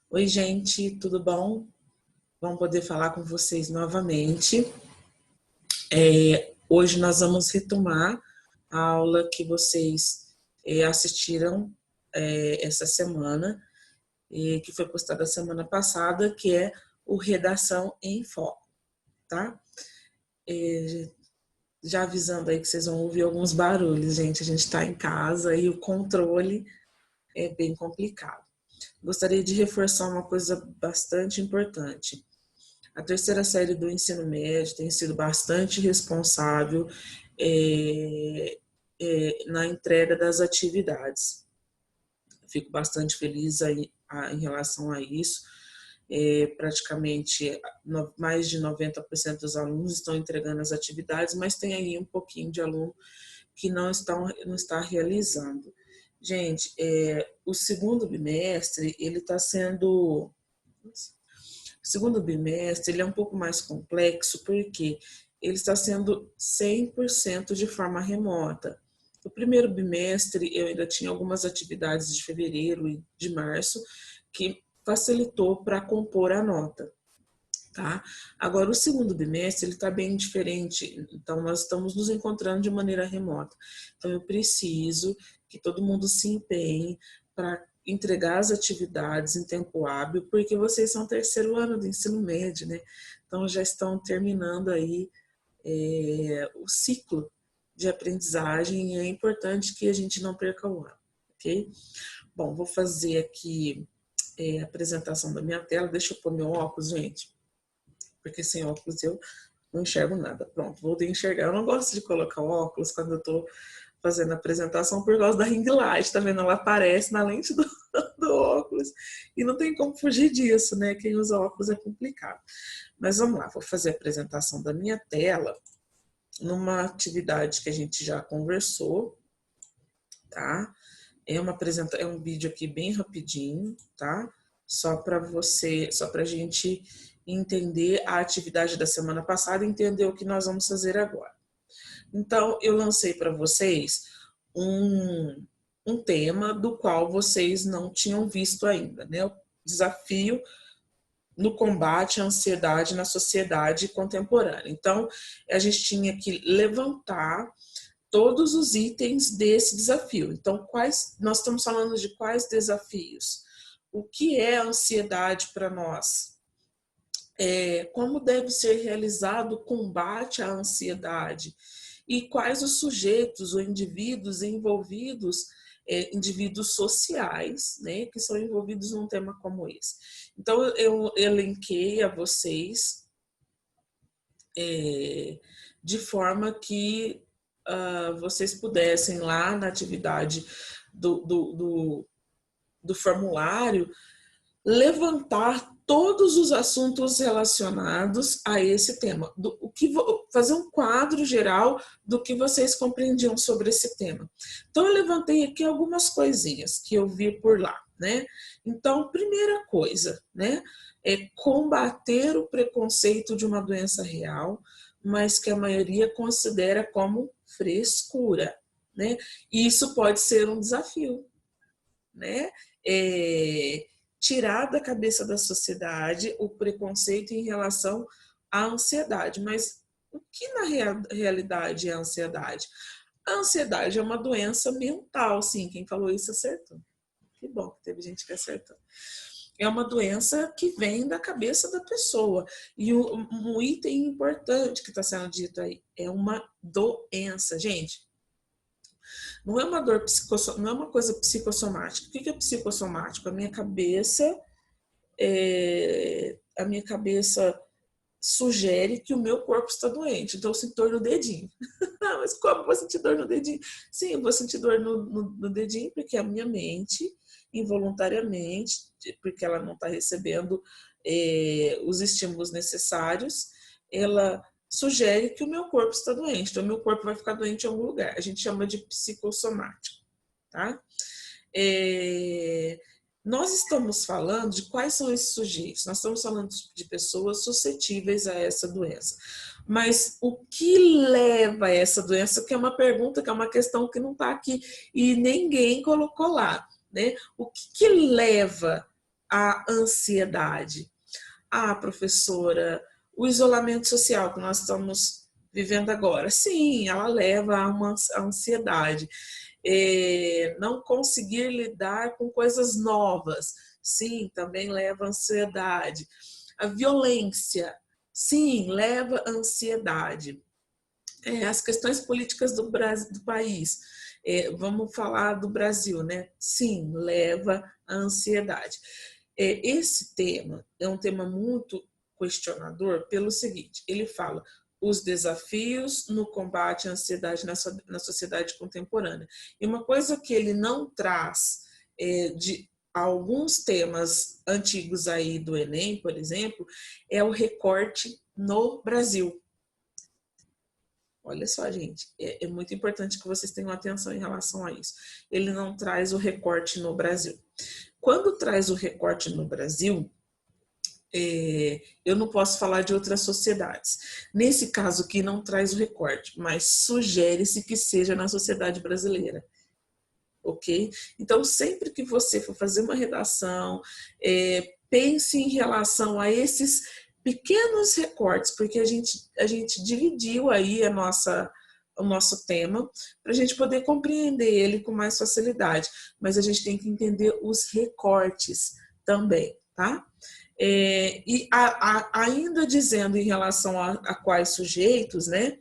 Oi, gente, tudo bom? Vamos poder falar com vocês novamente. Hoje nós vamos retomar a aula que vocês assistiram essa semana, que foi postada semana passada, que é o Redação em Foco, tá? Já avisando aí que vocês vão ouvir alguns barulhos, gente. A gente está em casa e o controle é bem complicado. Gostaria de reforçar uma coisa bastante importante. A terceira série do ensino médio tem sido bastante responsável na entrega das atividades. Fico bastante feliz em relação a isso. Praticamente mais de 90% dos alunos estão entregando as atividades, mas tem aí um pouquinho de aluno que não está realizando. Gente, o segundo bimestre, ele está sendo... O segundo bimestre ele é um pouco mais complexo porque ele está sendo 100% de forma remota. O primeiro bimestre eu ainda tinha algumas atividades de fevereiro e de março que facilitou para compor a nota. Tá? Agora, o segundo bimestre ele está bem diferente, então nós estamos nos encontrando de maneira remota. Então, eu preciso que todo mundo se empenhe para entregar as atividades em tempo hábil, porque vocês são terceiro ano do ensino médio, né? Então, já estão terminando aí o ciclo de aprendizagem e é importante que a gente não perca o ano, ok? Bom, vou fazer aqui a apresentação da minha tela. Deixa eu pôr meu óculos, gente, porque sem óculos eu não enxergo nada. Pronto, voltei a enxergar. Eu não gosto de colocar óculos quando eu tô fazendo a apresentação por causa da ring light, tá vendo? Ela aparece na lente do óculos e não tem como fugir disso, né? Quem usa óculos é complicado. Mas vamos lá, vou fazer a apresentação da minha tela numa atividade que a gente já conversou, tá? É um vídeo aqui bem rapidinho, tá? Só pra gente entender a atividade da semana passada e entender o que nós vamos fazer agora. Então, eu lancei para vocês um tema do qual vocês não tinham visto ainda, né? O desafio no combate à ansiedade na sociedade contemporânea. Então, a gente tinha que levantar todos os itens desse desafio. Então, nós estamos falando de quais desafios? O que é a ansiedade para nós? Como deve ser realizado o combate à ansiedade? E quais os sujeitos ou indivíduos envolvidos, indivíduos sociais, né, que são envolvidos num tema como esse. Então, eu elenquei a vocês de forma que vocês pudessem lá na atividade do formulário levantar todos os assuntos relacionados a esse tema, fazer um quadro geral do que vocês compreendiam sobre esse tema. Então, eu levantei aqui algumas coisinhas que eu vi por lá, né? Então, primeira coisa, né, é combater o preconceito de uma doença real, mas que a maioria considera como frescura, né? E isso pode ser um desafio, né? Tirar da cabeça da sociedade o preconceito em relação à ansiedade. Mas o que na realidade é a ansiedade? A ansiedade é uma doença mental, sim, quem falou isso acertou. Que bom que teve gente que acertou. É uma doença que vem da cabeça da pessoa. E um item importante que está sendo dito aí é uma doença. Gente, não é uma dor não é uma coisa psicossomática. O que é psicossomático? A minha cabeça sugere que o meu corpo está doente, então eu sinto dor no dedinho. Ah, mas como eu vou sentir dor no dedinho? Sim, eu vou sentir dor no dedinho porque a minha mente, involuntariamente, porque ela não está recebendo os estímulos necessários, ela sugere que o meu corpo está doente, então o meu corpo vai ficar doente em algum lugar. A gente chama de psicossomático, tá? Nós estamos falando de quais são esses sujeitos. Nós estamos falando de pessoas suscetíveis a essa doença. Mas o que leva a essa doença, que é uma pergunta, que é uma questão que não está aqui e ninguém colocou lá, né? O que leva a ansiedade? Ah, professora, o isolamento social que nós estamos vivendo agora, sim, ela leva a uma ansiedade. Não conseguir lidar com coisas novas, sim, também leva a ansiedade. A violência, sim, leva a ansiedade. As questões políticas do país, vamos falar do Brasil, né? Sim, leva à ansiedade. Esse tema é um tema muito questionador pelo seguinte, ele fala os desafios no combate à ansiedade na sociedade contemporânea. E uma coisa que ele não traz de alguns temas antigos aí do Enem, por exemplo, é o recorte no Brasil. Olha só, gente, é muito importante que vocês tenham atenção em relação a isso. Ele não traz o recorte no Brasil. Quando traz o recorte no Brasil, eu não posso falar de outras sociedades. Nesse caso aqui, não traz o recorte, mas sugere-se que seja na sociedade brasileira. Ok? Então, sempre que você for fazer uma redação, pense em relação a esses pequenos recortes, porque a gente dividiu aí o nosso tema para a gente poder compreender ele com mais facilidade. Mas a gente tem que entender os recortes também, tá? Ainda dizendo em relação a quais sujeitos, né?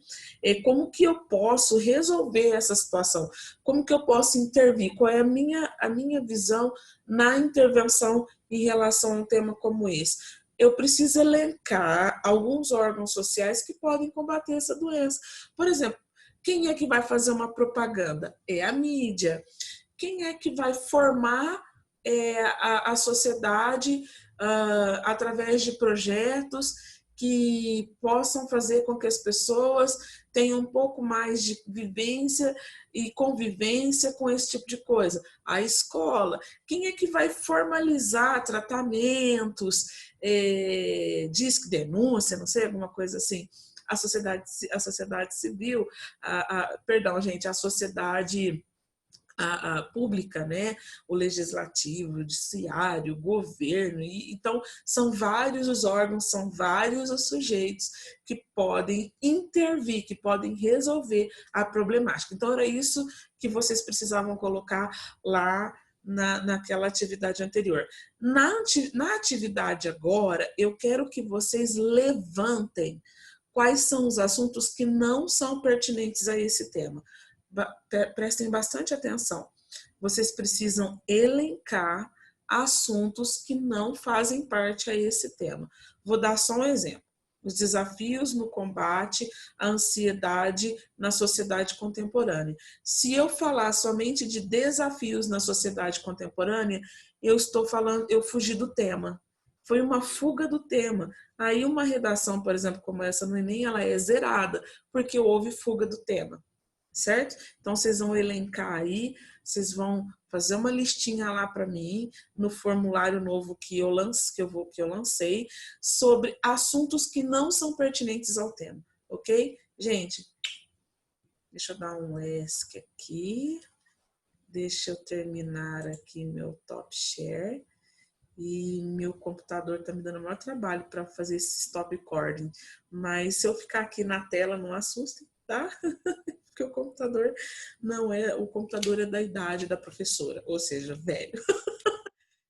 Como que eu posso resolver essa situação? Como que eu posso intervir? Qual é a minha visão na intervenção em relação a um tema como esse? Eu preciso elencar alguns órgãos sociais que podem combater essa doença. Por exemplo, quem é que vai fazer uma propaganda? É a mídia. Quem é que vai formar a sociedade através de projetos que possam fazer com que as pessoas tenham um pouco mais de vivência e convivência com esse tipo de coisa? A escola. Quem é que vai formalizar tratamentos, disque denúncia, não sei, alguma coisa assim? A sociedade civil, perdão, gente, a sociedade a pública, né? O legislativo, o judiciário, o governo. Então, são vários os órgãos, são vários os sujeitos que podem intervir, que podem resolver a problemática. Então, era isso que vocês precisavam colocar lá naquela atividade anterior. Na atividade agora, eu quero que vocês levantem quais são os assuntos que não são pertinentes a esse tema. Prestem bastante atenção. Vocês precisam elencar assuntos que não fazem parte a esse tema. Vou dar só um exemplo. Os desafios no combate à ansiedade na sociedade contemporânea. Se eu falar somente de desafios na sociedade contemporânea, eu fugi do tema. Foi uma fuga do tema. Aí uma redação, por exemplo, como essa no Enem, ela é zerada, porque houve fuga do tema. Certo? Então, vocês vão elencar aí, vocês vão fazer uma listinha lá para mim, no formulário novo que eu lancei, sobre assuntos que não são pertinentes ao tema, ok? Gente, deixa eu dar um ESC aqui, deixa eu terminar aqui meu top share, e meu computador tá me dando o maior trabalho para fazer esse stop recording, mas se eu ficar aqui na tela, não assustem, tá? Porque o computador o computador é da idade da professora, ou seja, velho.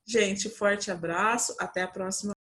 Gente, forte abraço, até a próxima.